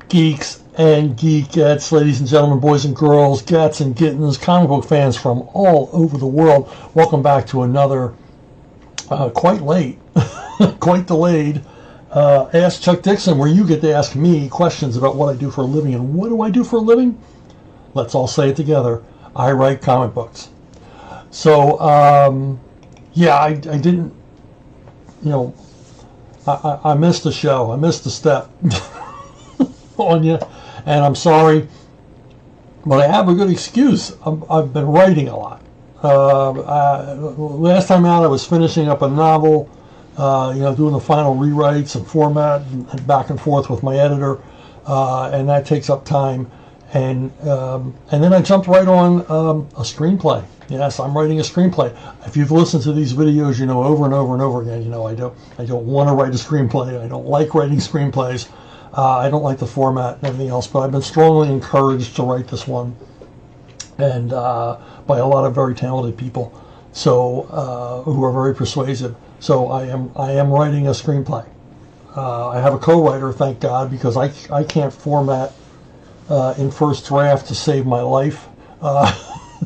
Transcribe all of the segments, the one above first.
geeks and geekettes, ladies and gentlemen, boys and girls, gats and gittens, comic book fans from all over the world. Welcome back to another, quite late, quite delayed, Ask Chuck Dixon, where you get to ask me questions about what I do for a living. And what do I do for a living? Let's all say it together. I write comic books. So, yeah, I didn't, I missed the show. I missed the step on you, and I'm sorry, but I have a good excuse. I've been writing a lot. Last time out, I was finishing up a novel, doing the final rewrites and format and back and forth with my editor, and that takes up time. And then I jumped right on a screenplay. Yes, I'm writing a screenplay. If you've listened to these videos, you know over and over and over again, I don't want to write a screenplay. I don't like writing screenplays. I don't like the format and everything else, but I've been strongly encouraged to write this one, and by a lot of very talented people, so who are very persuasive. So I am writing a screenplay. I have a co-writer, thank God, because I can't format in first draft to save my life.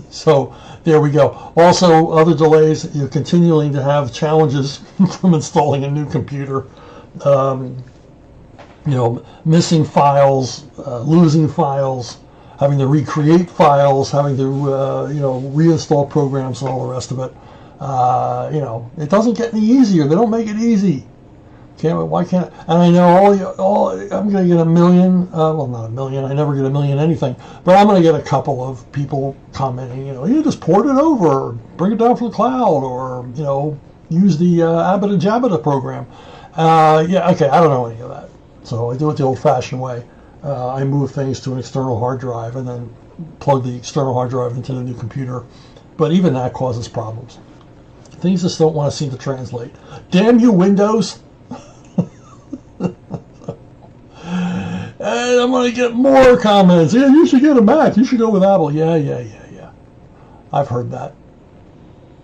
So there we go. Also, other delays. You're continuing to have challenges from installing a new computer. Missing files, losing files, having to recreate files, having to reinstall programs and all the rest of it. It doesn't get any easier. They don't make it easy. Why can't? And I know I'm going to get a million. Well, not a million. I never get a million anything, but I'm going to get a couple of people commenting. You just port it over, or bring it down from the cloud, or use the Abita Jabita program. Yeah, okay. I don't know any of that, so I do it the old-fashioned way. I move things to an external hard drive and then plug the external hard drive into the new computer. But even that causes problems. Things just don't want to seem to translate. Damn you, Windows! And I'm going to get more comments. Yeah, you should get a Mac. You should go with Apple. Yeah. I've heard that.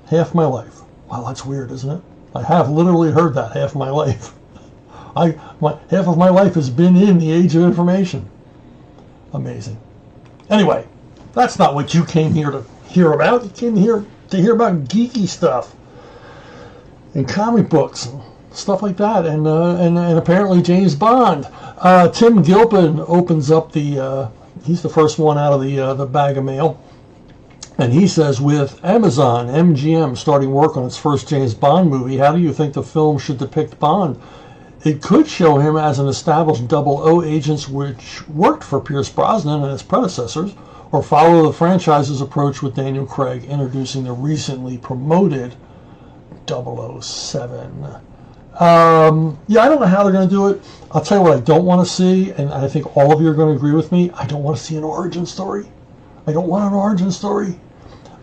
Half my life. Wow, that's weird, isn't it? I have literally heard that half my life. Half of my life has been in the age of information. Amazing. Anyway, that's not what you came here to hear about. You came here to hear about geeky stuff and comic books and stuff like that, and apparently James Bond. Tim Gilpin opens up he's the first one out of the bag of mail, and he says, with Amazon MGM starting work on its first James Bond movie, how do you think the film should depict Bond? It could show him as an established 00 agent which worked for Pierce Brosnan and his predecessors, or follow the franchise's approach with Daniel Craig introducing the recently promoted 007. Yeah, I don't know how they're going to do it. I'll tell you what I don't want to see, and I think all of you are going to agree with me. I don't want to see an origin story. I don't want an origin story.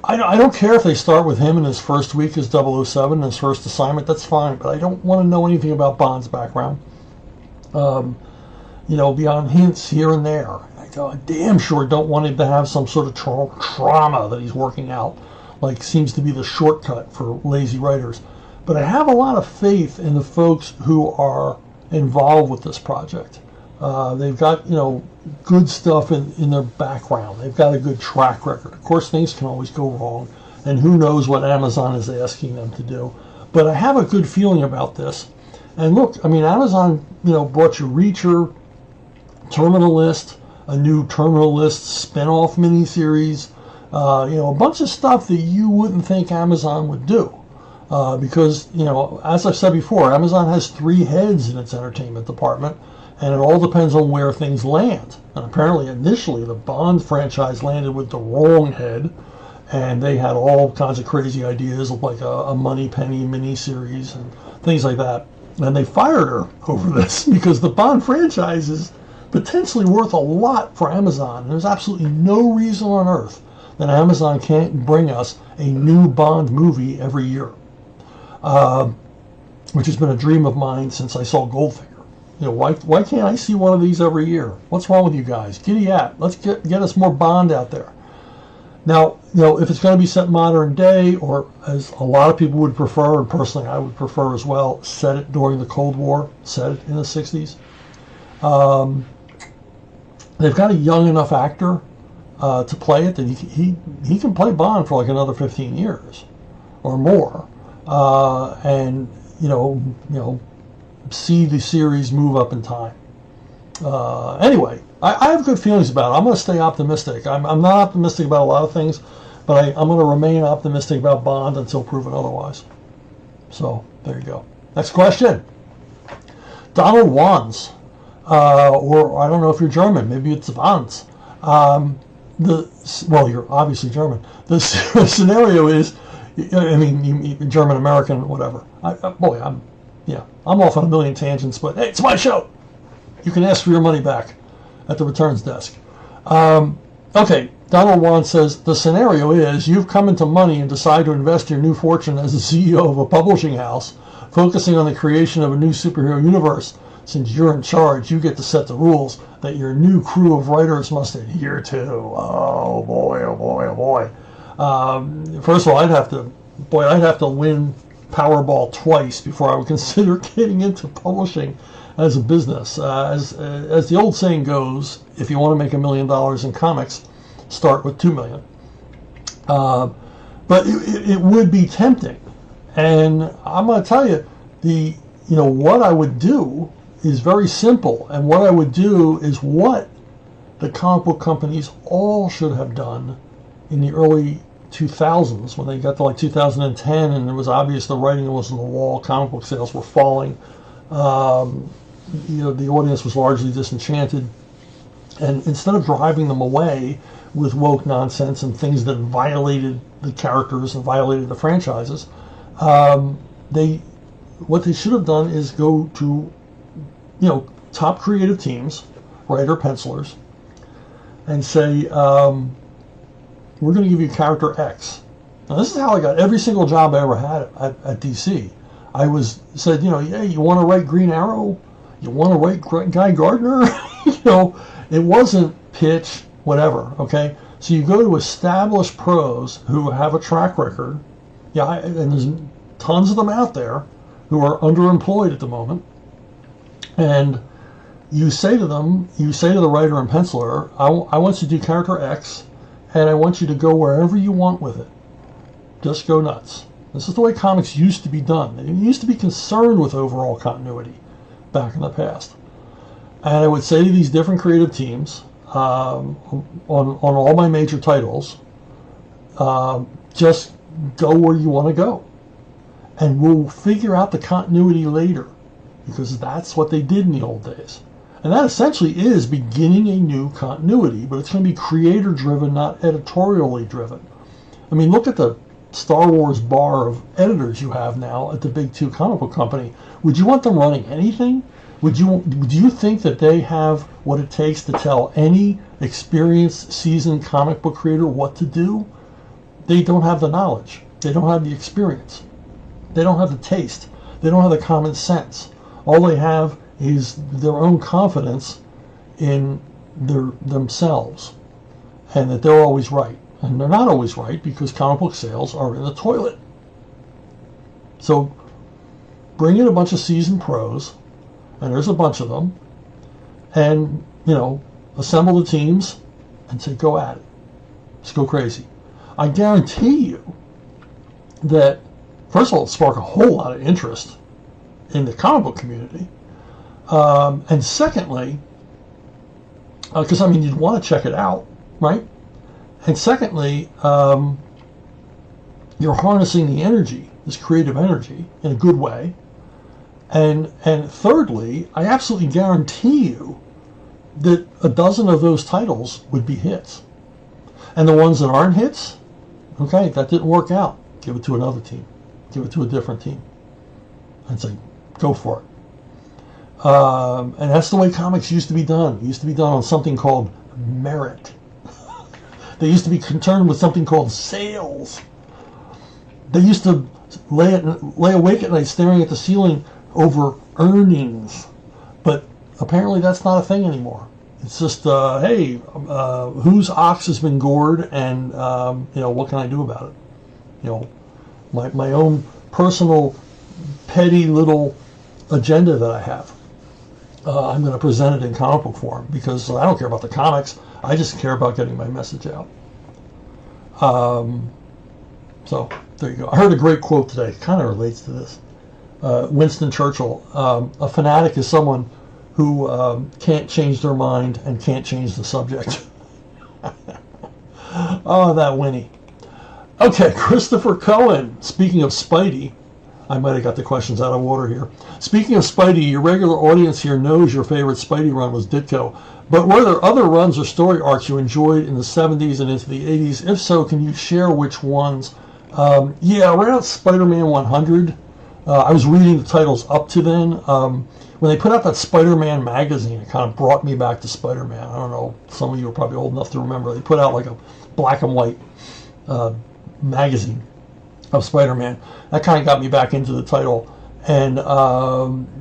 I don't care if they start with him in his first week as 007, his first assignment. That's fine, but I don't want to know anything about Bond's background. Beyond hints here and there. I damn sure don't want him to have some sort of trauma that he's working out, like seems to be the shortcut for lazy writers. But I have a lot of faith in the folks who are involved with this project. They've got, good stuff in their background. They've got a good track record. Of course, things can always go wrong, and who knows what Amazon is asking them to do. But I have a good feeling about this. And look, Amazon, brought you Reacher, Terminal List, a new Terminal List spin-off miniseries, a bunch of stuff that you wouldn't think Amazon would do. Because, as I've said before, Amazon has 3 heads in its entertainment department, and it all depends on where things land. And apparently, initially, the Bond franchise landed with the wrong head, and they had all kinds of crazy ideas, like a Moneypenny miniseries and things like that. And they fired her over this because the Bond franchise is potentially worth a lot for Amazon. There's absolutely no reason on earth that Amazon can't bring us a new Bond movie every year. Which has been a dream of mine since I saw Goldfinger. Why can't I see one of these every year? What's wrong with you guys? Giddy up. Let's get us more Bond out there. Now, if it's going to be set modern day, or as a lot of people would prefer, and personally I would prefer as well, set it during the Cold War, set it in the 60s. they've got a young enough actor to play it that he can play Bond for like another 15 years or more, and see the series move up in time. Anyway, I have good feelings about it. I'm going to stay optimistic. I'm not optimistic about a lot of things, but I'm going to remain optimistic about Bond until proven otherwise. So there you go. Next question. Donald Wands, or I don't know if you're German. Maybe it's Wands. Well, you're obviously German. The scenario is, I mean, German American, whatever. I'm off on a million tangents, but hey, it's my show. You can ask for your money back at the returns desk. Okay, Donald Juan says, the scenario is you've come into money and decide to invest your new fortune as the CEO of a publishing house, focusing on the creation of a new superhero universe. Since you're in charge, you get to set the rules that your new crew of writers must adhere to. Oh boy, oh boy, oh boy. First of all, I'd have to win Powerball twice before I would consider getting into publishing as a business. As the old saying goes, if you want to make $1 million in comics, start with $2 million. But it would be tempting, and I'm going to tell you, what I would do is very simple, and what I would do is what the comic book companies all should have done in the early 2000s, when they got to like 2010, and it was obvious the writing was on the wall, comic book sales were falling. The audience was largely disenchanted, and instead of driving them away with woke nonsense and things that violated the characters and violated the franchises, what they should have done is go to top creative teams, writer pencilers, and say, we're going to give you character X. Now, this is how I got every single job I ever had at DC. I said, yeah, you want to write Green Arrow? You want to write Guy Gardner? It wasn't pitch, whatever, okay? So you go to established pros who have a track record, and there's tons of them out there who are underemployed at the moment, and you say to the writer and penciler, I want you to do character X, and I want you to go wherever you want with it. Just go nuts. This is the way comics used to be done. They used to be concerned with overall continuity back in the past. And I would say to these different creative teams, on all my major titles, just go where you want to go. And we'll figure out the continuity later, because that's what they did in the old days. And that essentially is beginning a new continuity, but it's going to be creator-driven, not editorially driven. I mean, look at the Star Wars bar of editors you have now at the big two comic book company. Would you want them running anything? Do you think that they have what it takes to tell any experienced, seasoned comic book creator what to do? They don't have the knowledge. They don't have the experience. They don't have the taste. They don't have the common sense. All they have is their own confidence in themselves, and that they're always right. And they're not always right, because comic book sales are in the toilet. So bring in a bunch of seasoned pros, and there's a bunch of them, and assemble the teams and say, go at it. Just go crazy. I guarantee you that, first of all, it'll spark a whole lot of interest in the comic book community. And secondly, because you'd want to check it out, right? And secondly, you're harnessing the energy, this creative energy, in a good way. And thirdly, I absolutely guarantee you that a dozen of those titles would be hits. And the ones that aren't hits, okay, that didn't work out. Give it to another team. Give it to a different team. And say, go for it. And that's the way comics used to be done. It used to be done on something called merit. They used to be concerned with something called sales. They used to lay awake at night staring at the ceiling over earnings. But apparently that's not a thing anymore. It's just, hey, whose ox has been gored, and what can I do about it? My own personal petty little agenda that I have. I'm going to present it in comic book form because I don't care about the comics. I just care about getting my message out. So there you go. I heard a great quote today. It kind of relates to this. Winston Churchill. A fanatic is someone who can't change their mind and can't change the subject. Oh, that Winnie. Okay, Christopher Cohen. Speaking of Spidey, I might have got the questions out of order here. Speaking of Spidey, your regular audience here knows your favorite Spidey run was Ditko. But were there other runs or story arcs you enjoyed in the 70s and into the 80s? If so, can you share which ones? Yeah, around Spider-Man 100, I was reading the titles up to then. When they put out that Spider-Man magazine, it kind of brought me back to Spider-Man. I don't know, some of you are probably old enough to remember. They put out like a black and white magazine of Spider-Man. That kind of got me back into the title. And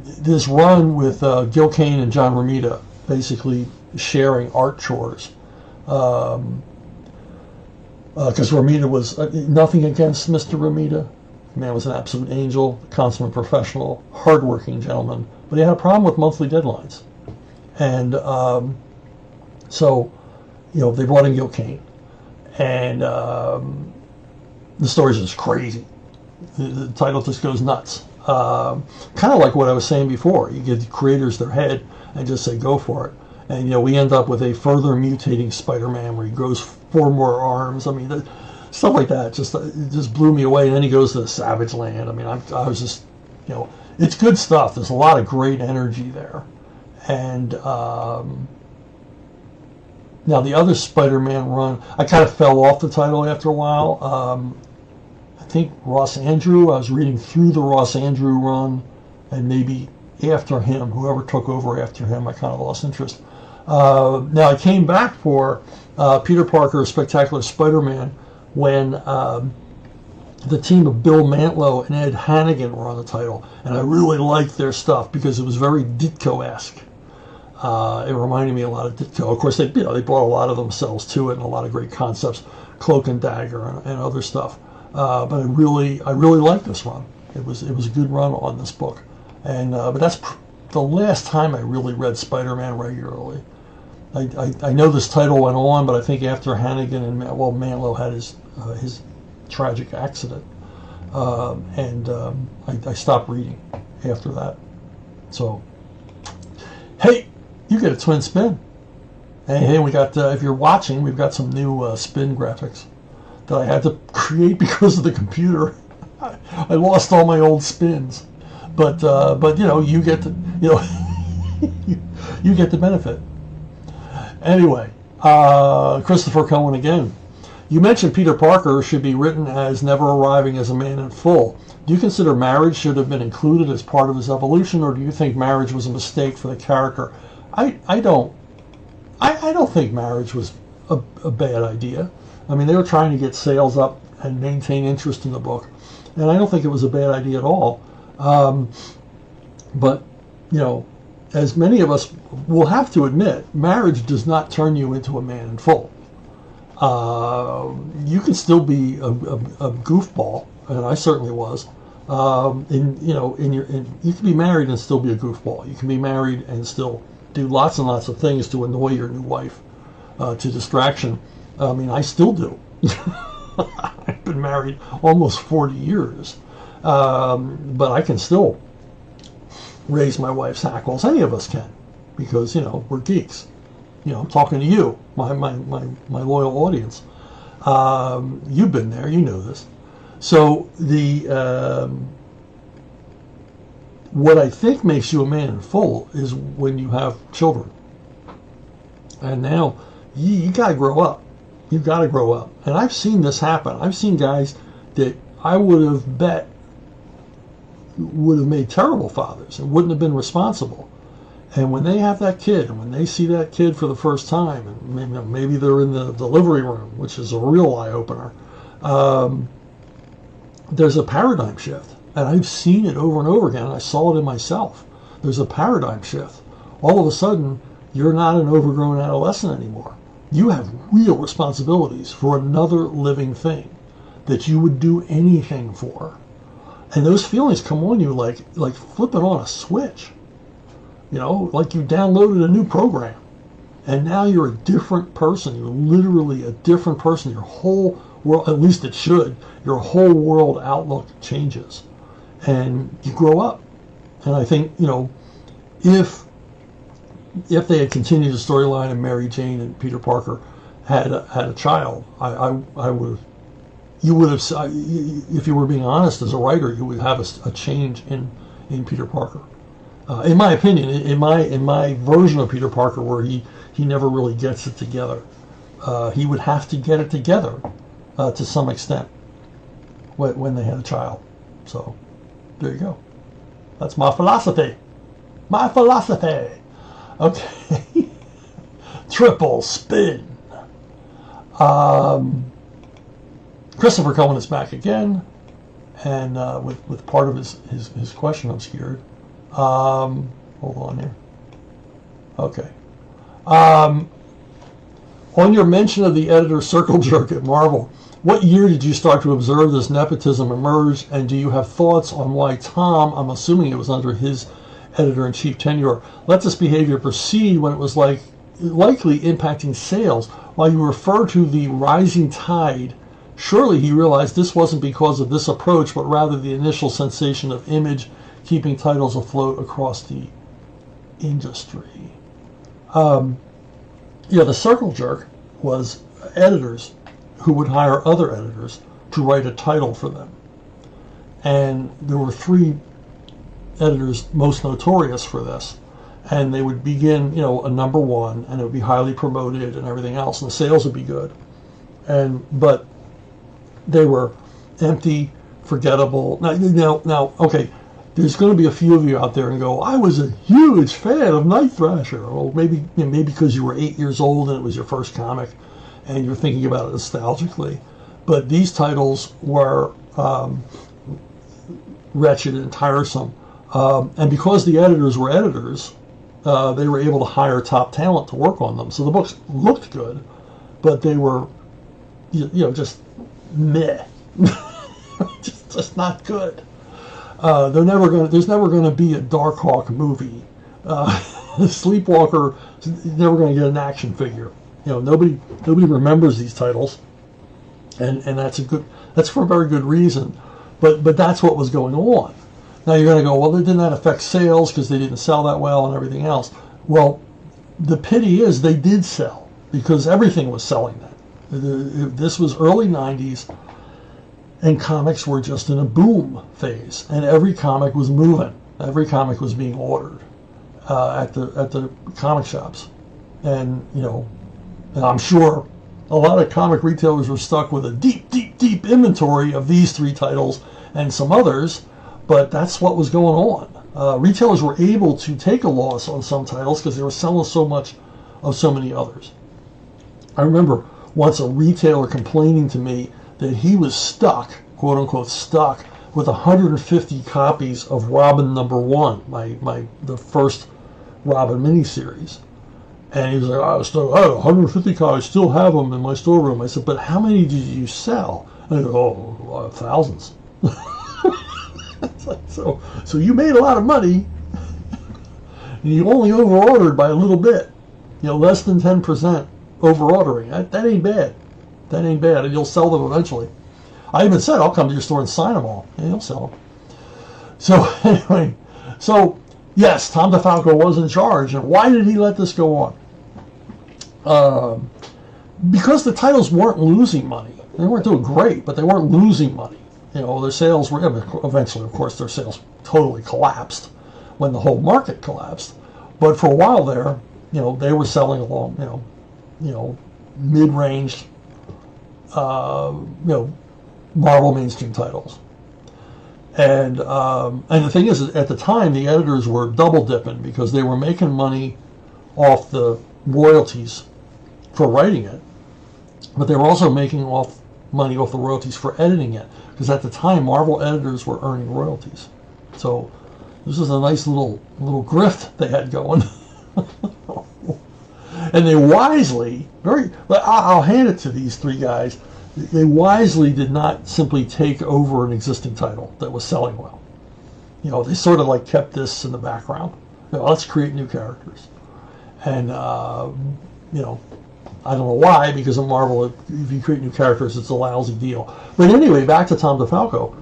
this run with Gil Kane and John Romita basically sharing art chores. Because Romita was nothing against Mr. Romita. The man was an absolute angel, consummate professional, hardworking gentleman. But he had a problem with monthly deadlines. And so, they brought in Gil Kane. And the story's just crazy. The title just goes nuts. Kind of like what I was saying before. You give the creators their head and just say, go for it. And, we end up with a further mutating Spider-Man where he grows 4 more arms. I mean, stuff like that it just blew me away. And then he goes to the Savage Land. I mean, I was just, it's good stuff. There's a lot of great energy there. And now the other Spider-Man run, I kind of fell off the title after a while. I think Ross Andrew, I was reading through the Ross Andrew run, and maybe after him, whoever took over after him, I kind of lost interest. Now I came back for Peter Parker, Spectacular Spider-Man, when the team of Bill Mantlo and Ed Hannigan were on the title, and I really liked their stuff because it was very Ditko-esque. It reminded me a lot of Ditko. Of course, they brought a lot of themselves to it and a lot of great concepts, Cloak and Dagger and other stuff. But I really liked this run. It was a good run on this book, and but that's the last time I really read Spider-Man regularly. I know this title went on, but I think after Hannigan and Mantlo had his tragic accident, and I stopped reading after that. So, hey, you get a twin spin. Hey, we got if you're watching, we've got some new spin graphics that I had to create because of the computer. I lost all my old spins, but you get the you get the benefit. Anyway, Christopher Cohen again. You mentioned Peter Parker should be written as never arriving as a man in full. Do you consider marriage should have been included as part of his evolution, or do you think marriage was a mistake for the character? I don't think marriage was a bad idea. I mean, they were trying to get sales up and maintain interest in the book, and I don't think it was a bad idea at all. But as many of us will have to admit, marriage does not turn you into a man in full. You can still be a goofball, and I certainly was. You can be married and still be a goofball. You can be married and still do lots and lots of things to annoy your new wife, to distraction. I mean, I still do. I've been married almost 40 years, but I can still raise my wife's hackles. Any of us can, because we're geeks. I'm talking to you, my loyal audience. You've been there, you know this. So what I think makes you a man in full is when you have children. And now you got to grow up. You've got to grow up. And I've seen this happen. I've seen guys that I would have bet would have made terrible fathers and wouldn't have been responsible. And when they have that kid, and when they see that kid for the first time, and maybe they're in the delivery room, which is a real eye-opener, there's a paradigm shift. And I've seen it over and over again. I saw it in myself. There's a paradigm shift. All of a sudden, you're not an overgrown adolescent anymore. You have real responsibilities for another living thing that you would do anything for. And those feelings come on you like flipping on a switch. You know, like you downloaded a new program. And now you're a different person. You're literally a different person. Your whole world, at least it should, your whole world outlook changes. And you grow up. And I think, you know, if they had continued the storyline and Mary Jane and Peter Parker had a child, you would have, if you were being honest as a writer, you would have a change in Peter Parker. In my opinion, in my version of Peter Parker, where he never really gets it together, he would have to get it together to some extent when they had a child. So there you go. That's my philosophy. My philosophy. Okay. Triple spin. Christopher Cohen is back again, and with part of his question obscured. Hold on here. Okay. On your mention of the editor circle jerk at Marvel, what year did you start to observe this nepotism emerge, and do you have thoughts on why Tom, I'm assuming it was under his editor-in-chief tenure, let this behavior proceed when it was likely impacting sales? While you refer to the rising tide, surely he realized this wasn't because of this approach, but rather the initial sensation of Image keeping titles afloat across the industry. The circle jerk was editors who would hire other editors to write a title for them. And there were three editors most notorious for this. And they would begin, you know, a number one, and it would be highly promoted and everything else, and the sales would be good. But they were empty, forgettable. Now, okay, there's going to be a few of you out there and go, I was a huge fan of Night Thrasher. Well, maybe because you were 8 years old and it was your first comic, and you're thinking about it nostalgically. But these titles were wretched and tiresome. And because the editors were editors, they were able to hire top talent to work on them. So the books looked good, but they were, just meh. just not good. There's never going to be a Darkhawk movie. Sleepwalker is never going to get an action figure. Nobody remembers these titles, and that's for a very good reason. But that's what was going on. Now you're going to go, well, didn't that affect sales because they didn't sell that well and everything else? Well, the pity is they did sell because everything was selling then. This was early 90s, and comics were just in a boom phase, and every comic was moving. Every comic was being ordered at the comic shops, and I'm sure a lot of comic retailers were stuck with a deep inventory of these three titles and some others. But that's what was going on. Retailers were able to take a loss on some titles because they were selling so much of so many others. I remember once a retailer complaining to me that he was stuck, quote unquote stuck, with 150 copies of Robin #1, the first Robin miniseries. And he was like, I had 150 copies, still have them in my storeroom. I said, but how many did you sell? And I go, thousands. So you made a lot of money, and you only over-ordered by a little bit, less than 10% over-ordering. That ain't bad. That ain't bad, and you'll sell them eventually. I even said, I'll come to your store and sign them all, and you'll sell them. So anyway, yes, Tom DeFalco was in charge, and why did he let this go on? Because the titles weren't losing money. They weren't doing great, but they weren't losing money. Their sales were, eventually, of course, their sales totally collapsed when the whole market collapsed. But for a while there, they were selling along, mid-range, Marvel mainstream titles. And the thing is, at the time, the editors were double dipping because they were making money off the royalties for writing it, but they were also making money off the royalties for editing it. Because at the time, Marvel editors were earning royalties. So this was a nice little grift they had going. And they wisely, I'll hand it to these three guys, they wisely did not simply take over an existing title that was selling well. They sort of kept this in the background. let's create new characters. And, I don't know why, because in Marvel, if you create new characters, it's a lousy deal. But anyway, back to Tom DeFalco.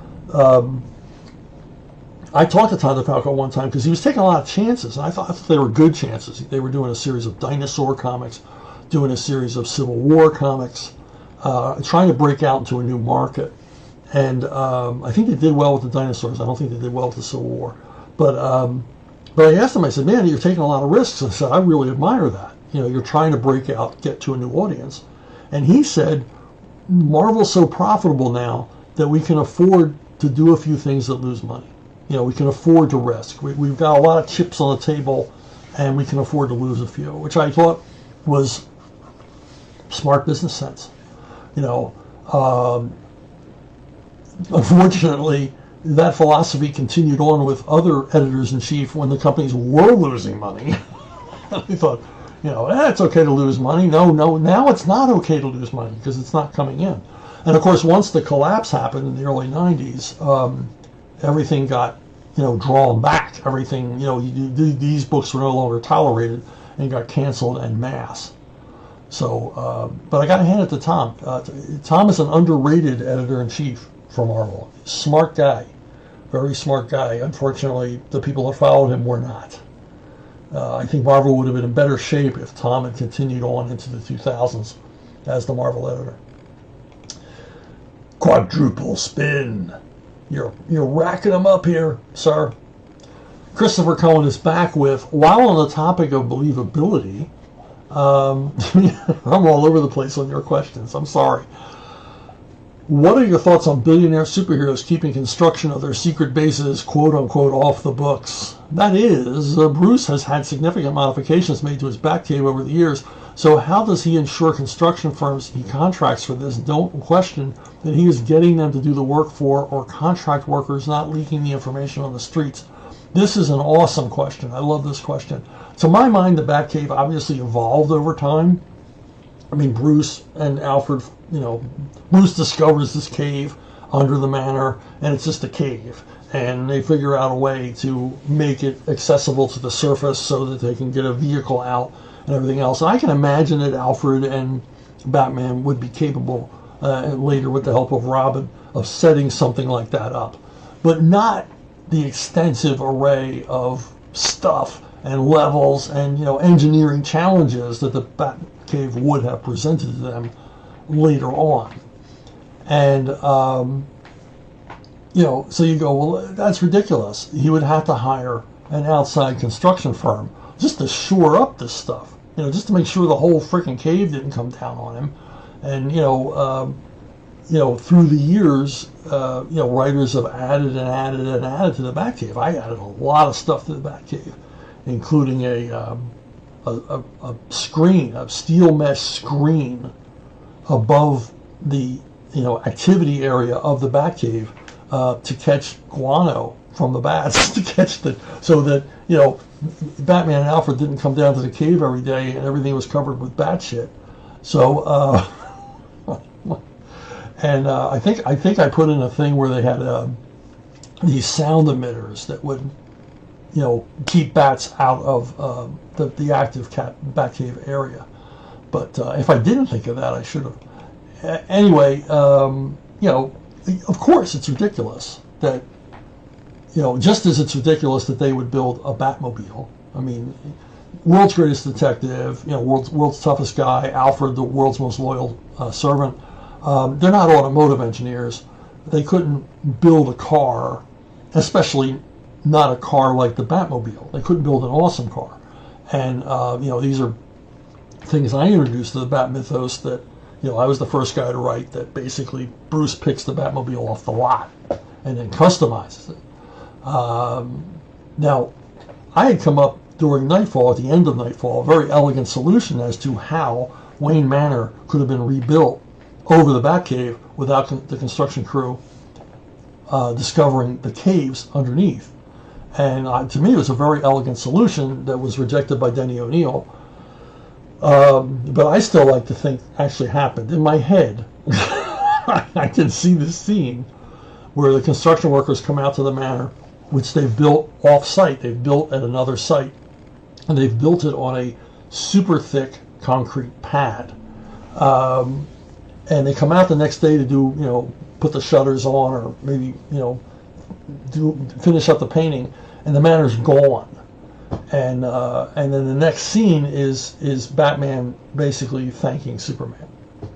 I talked to Tom DeFalco one time because he was taking a lot of chances, and I thought they were good chances. They were doing a series of dinosaur comics, doing a series of Civil War comics, trying to break out into a new market. And I think they did well with the dinosaurs. I don't think they did well with the Civil War. But I asked him, I said, man, you're taking a lot of risks. I said, I really admire that. You're trying to break out, get to a new audience. And he said, Marvel's so profitable now that we can afford to do a few things that lose money. We can afford to risk. We've got a lot of chips on the table, and we can afford to lose a few, which I thought was smart business sense. Unfortunately, that philosophy continued on with other editors-in-chief when the companies were losing money. I thought, it's okay to lose money. No, now it's not okay to lose money because it's not coming in. And of course, once the collapse happened in the early 90s, everything got, drawn back. Everything, these books were no longer tolerated and got canceled en masse. So, but I got to hand it to Tom. Tom is an underrated editor-in-chief for Marvel. Smart guy, very smart guy. Unfortunately, the people that followed him were not. I think Marvel would have been in better shape if Tom had continued on into the 2000s as the Marvel editor. Quadruple spin. You're racking them up here, sir. Christopher Cohen is back with, while on the topic of believability, I'm all over the place on your questions. I'm sorry. What are your thoughts on billionaire superheroes keeping construction of their secret bases, quote unquote, off the books? That is, Bruce has had significant modifications made to his Batcave over the years, so how does he ensure construction firms he contracts for this don't question that he is getting them to do the work for, or contract workers not leaking the information on the streets? This is an awesome question. I love this question. To my mind, the Batcave obviously evolved over time. I mean, Bruce and Alfred, Bruce discovers this cave under the manor, and it's just a cave. And they figure out a way to make it accessible to the surface so that they can get a vehicle out and everything else. And I can imagine that Alfred and Batman would be capable, later with the help of Robin, of setting something like that up. But not the extensive array of stuff and levels and engineering challenges that the Batcave would have presented to them later on. And so you go, well, that's ridiculous. He would have to hire an outside construction firm just to shore up this stuff, just to make sure the whole freaking cave didn't come down on him. And through the years, writers have added and added and added to the Batcave. I added a lot of stuff to the Batcave, including a screen, a steel mesh screen above the activity area of the Batcave to catch guano from the bats, so that Batman and Alfred didn't come down to the cave every day and everything was covered with bat shit. So and I think I put in a thing where they had these sound emitters that would keep bats out of the active Batcave area. But if I didn't think of that, I should have. Anyway, of course it's ridiculous that, just as it's ridiculous that they would build a Batmobile. I mean, world's greatest detective, world's toughest guy, Alfred, the world's most loyal servant. They're not automotive engineers. They couldn't build a car, especially not a car like the Batmobile. They couldn't build an awesome car. And, these are things I introduced to the Bat mythos that, I was the first guy to write that basically Bruce picks the Batmobile off the lot and then customizes it. Now, I had come up during Nightfall, at the end of Nightfall, a very elegant solution as to how Wayne Manor could have been rebuilt over the Batcave without the construction crew discovering the caves underneath. And to me, it was a very elegant solution that was rejected by Denny O'Neil. But I still like to think actually happened. In my head, I can see this scene where the construction workers come out to the manor, which they've built off-site. They've built at another site and they've built it on a super thick concrete pad. And they come out the next day to do, put the shutters on, or maybe, finish up the painting, and the manor's gone. And then the next scene is Batman basically thanking Superman,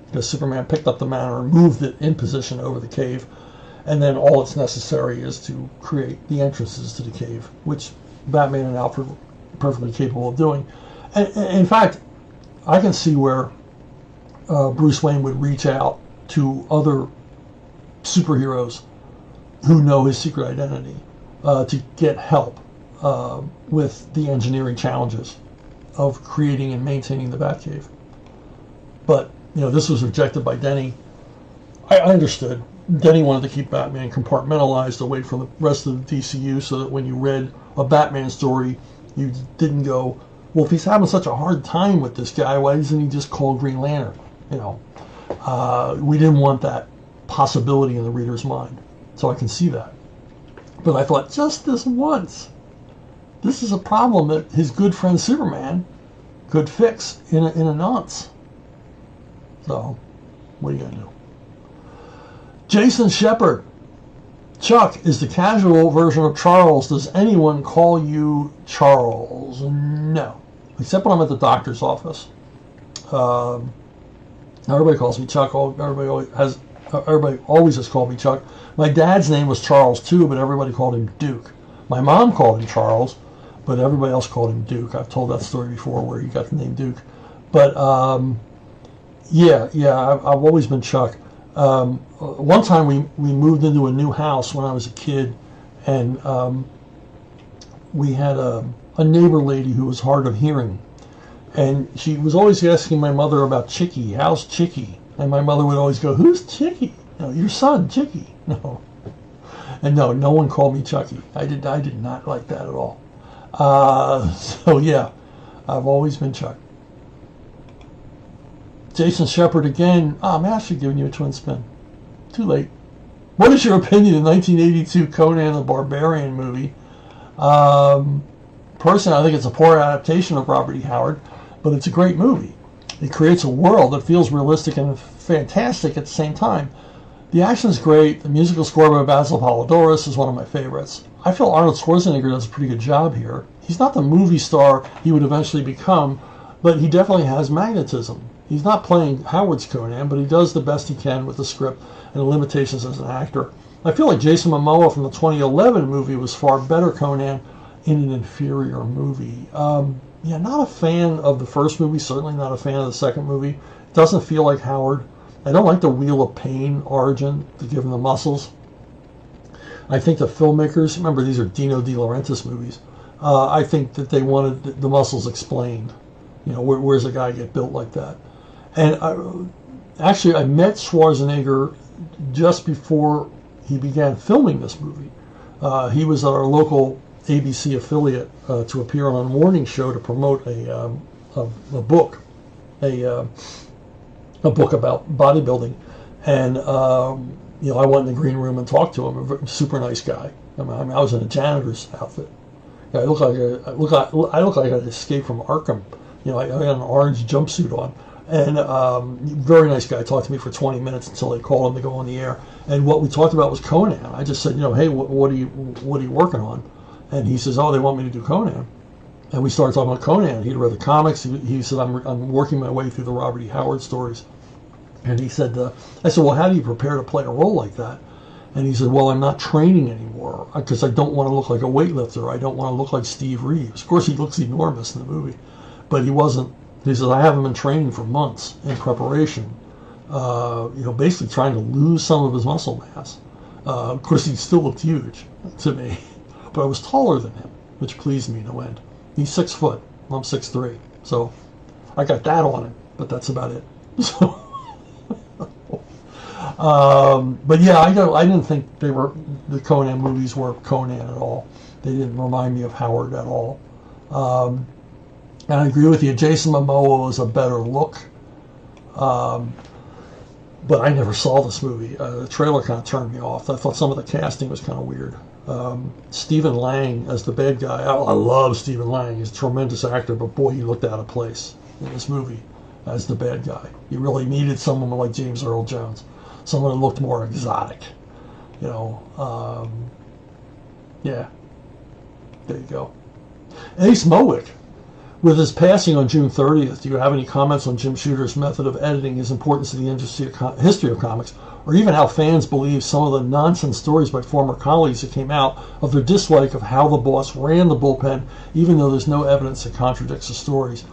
because Superman picked up the manor and moved it in position over the cave, and then all that's necessary is to create the entrances to the cave, which Batman and Alfred were perfectly capable of doing. And in fact, I can see where Bruce Wayne would reach out to other superheroes who know his secret identity to get help with the engineering challenges of creating and maintaining the Batcave. But this was rejected by Denny. I understood. Denny wanted to keep Batman compartmentalized away from the rest of the DCU, so that when you read a Batman story, you didn't go, well, if he's having such a hard time with this guy, why doesn't he just call Green Lantern? We didn't want that possibility in the reader's mind. So I can see that. But I thought, just this once, this is a problem that his good friend Superman could fix in a nonce. So, what are you going to do? Jason Shepard. Chuck is the casual version of Charles. Does anyone call you Charles? No. Except when I'm at the doctor's office. Everybody calls me Chuck. Everybody always has called me Chuck. My dad's name was Charles too, but everybody called him Duke. My mom called him Charles, but everybody else called him Duke. I've told that story before where he got the name Duke. But I've always been Chuck. One time we moved into a new house when I was a kid, and we had a neighbor lady who was hard of hearing, and she was always asking my mother about Chicky. How's Chicky? And my mother would always go, who's Chicky? Your son, Chicky. No. And no one called me Chucky. I did not like that at all. So yeah, I've always been Chuck. Jason Shepard again. I'm actually giving you a twin spin. Too late. What is your opinion of the 1982 Conan the Barbarian movie? Personally, I think it's a poor adaptation of Robert E. Howard, but it's a great movie. It creates a world that feels realistic and fantastic at the same time. The action is great. The musical score by Basil Polidorus is one of my favorites. I feel Arnold Schwarzenegger does a pretty good job here. He's not the movie star he would eventually become, but he definitely has magnetism. He's not playing Howard's Conan, but he does the best he can with the script and the limitations as an actor. I feel like Jason Momoa from the 2011 movie was far better Conan in an inferior movie. Not a fan of the first movie, certainly not a fan of the second movie. It doesn't feel like Howard. I don't like the Wheel of Pain origin to give him the muscles. I think the filmmakers, remember these are Dino De Laurentiis movies, I think that they wanted the muscles explained. Where's a guy get built like that? And I met Schwarzenegger just before he began filming this movie. He was at our local ABC affiliate to appear on a morning show to promote a book, a book about bodybuilding, and I went in the green room and talked to him. A super nice guy. I was in a janitor's outfit. I look like I escaped from Arkham. I had an orange jumpsuit on. And very nice guy. Talked to me for 20 minutes until they called him to go on the air. And what we talked about was Conan. I just said, hey, what are you working on? And he says, oh, they want me to do Conan. And we started talking about Conan. He'd read the comics. He said, I'm working my way through the Robert E. Howard stories. And he said, I said, well, how do you prepare to play a role like that? And he said, well, I'm not training anymore because I don't want to look like a weightlifter. I don't want to look like Steve Reeves. Of course, he looks enormous in the movie, but he wasn't. He says, I haven't been training for months in preparation, basically trying to lose some of his muscle mass. Of course, he still looked huge to me, but I was taller than him, which pleased me no end. He's 6 foot. I'm 6'3", so I got that on him, but that's about it. So, but yeah, I didn't think the Conan movies were Conan at all. They didn't remind me of Howard at all. And I agree with you, Jason Momoa was a better look. But I never saw this movie. The trailer kind of turned me off. I thought some of the casting was kind of weird. Stephen Lang as the bad guy. I love Stephen Lang. He's a tremendous actor, but boy, he looked out of place in this movie as the bad guy. You really needed someone like James Earl Jones, someone that looked more exotic. Yeah, there you go. Ace Mowick, with his passing on June 30th, do you have any comments on Jim Shooter's method of editing, his importance to the history of comics, or even how fans believe some of the nonsense stories by former colleagues that came out of their dislike of how the boss ran the bullpen, even though there's no evidence that contradicts the stories?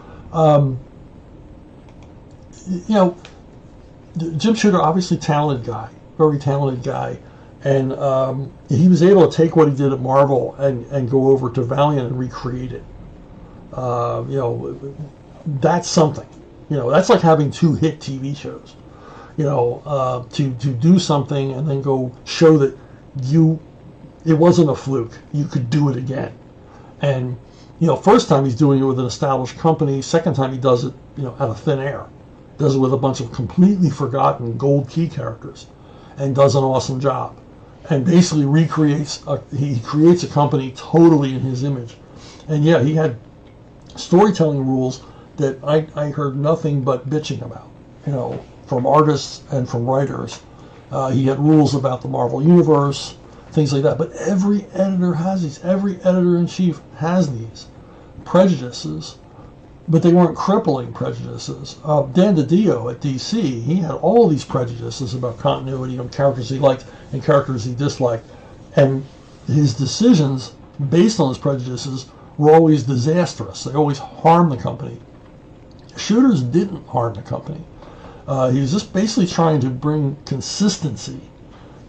Jim Shooter, obviously talented guy, very talented guy, and he was able to take what he did at Marvel and go over to Valiant and recreate it. That's something. That's like having 2 hit TV shows. To do something and then go show that it wasn't a fluke. You could do it again. And first time he's doing it with an established company. Second time he does it, out of thin air. Does it with a bunch of completely forgotten gold key characters, and does an awesome job. And basically he creates a company totally in his image. And yeah, he had storytelling rules that I heard nothing but bitching about, from artists and from writers. He had rules about the Marvel Universe, things like that. But every editor has these. Every editor-in-chief has these prejudices, but they weren't crippling prejudices. Dan DiDio at DC, he had all these prejudices about continuity and characters he liked and characters he disliked. And his decisions, based on his prejudices, were always disastrous. They always harmed the company. Shooter's didn't harm the company. He was just basically trying to bring consistency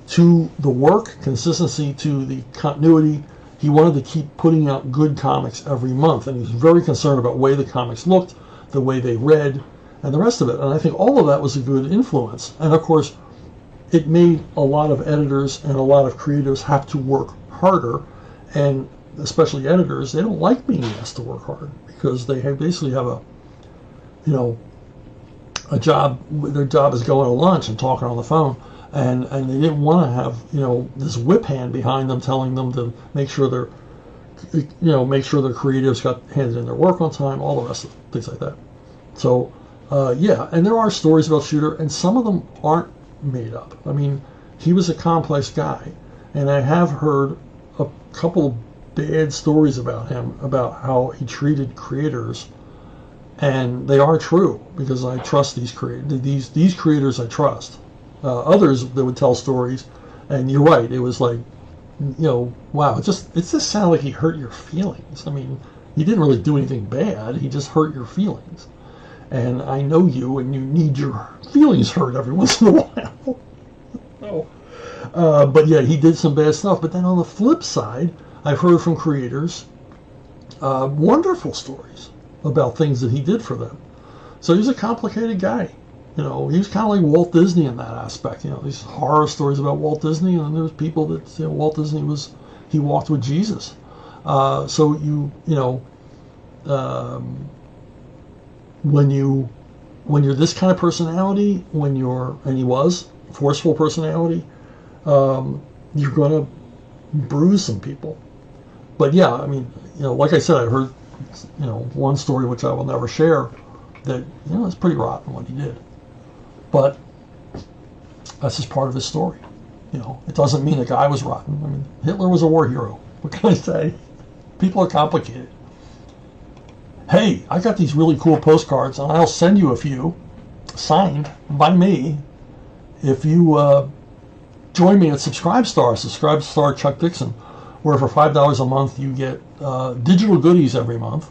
to the work, consistency to the continuity. He wanted to keep putting out good comics every month, and he was very concerned about the way the comics looked, the way they read, and the rest of it. And I think all of that was a good influence. And of course, it made a lot of editors and a lot of creatives have to work harder, and especially editors, they don't like being asked to work hard because they basically have a job. Their job is going to lunch and talking on the phone, and they didn't want to have this whip hand behind them telling them to make sure their creatives got handed in their work on time, all the rest of things like that. So and there are stories about Shooter, and some of them aren't made up. I mean, he was a complex guy, and I have heard a couple bad stories about him, about how he treated creators, and they are true because I trust these creators. I trust. Others that would tell stories, and you're right, it was like, wow, it just sounded like he hurt your feelings. I mean, he didn't really do anything bad, he just hurt your feelings. And I know you, and you need your feelings hurt every once in a while. But yeah, he did some bad stuff. But then on the flip side, I've heard from creators wonderful stories about things that he did for them. So he's a complicated guy. He was kind of like Walt Disney in that aspect. These horror stories about Walt Disney, and there was people that say Walt Disney he walked with Jesus. When you're this kind of personality, and he was forceful personality, you're going to bruise some people. But yeah, I mean, like I said, I heard, one story which I will never share that, it's pretty rotten what he did. But that's just part of his story. It doesn't mean the guy was rotten. I mean, Hitler was a war hero. What can I say? People are complicated. Hey, I got these really cool postcards, and I'll send you a few signed by me if you join me at Subscribe Chuck Dixon, where for $5 a month you get digital goodies every month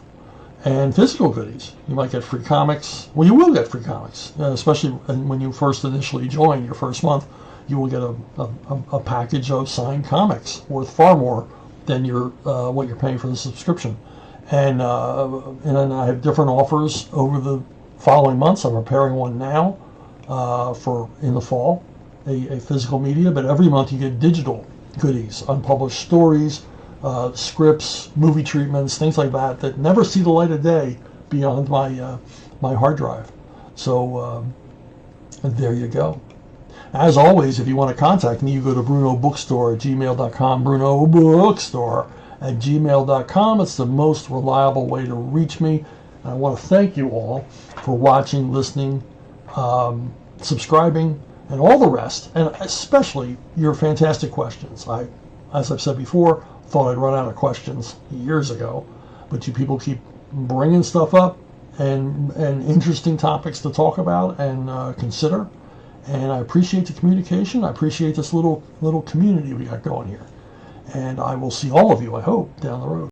and physical goodies. You might get free comics. Well, you will get free comics, especially when you first initially join your first month. You will get a package of signed comics worth far more than what you're paying for the subscription. And then I have different offers over the following months. I'm preparing one now for in the fall, a physical media. But every month you get digital goodies, unpublished stories, scripts, movie treatments, things like that never see the light of day beyond my hard drive. So there you go. As always, if you want to contact me, you go to brunobookstore@gmail.com, brunobookstore@gmail.com. It's the most reliable way to reach me. And I want to thank you all for watching, listening, subscribing, and all the rest, and especially your fantastic questions. As I've said before, thought I'd run out of questions years ago, but you people keep bringing stuff up and interesting topics to talk about and consider. And I appreciate the communication. I appreciate this little community we got going here. And I will see all of you, I hope, down the road.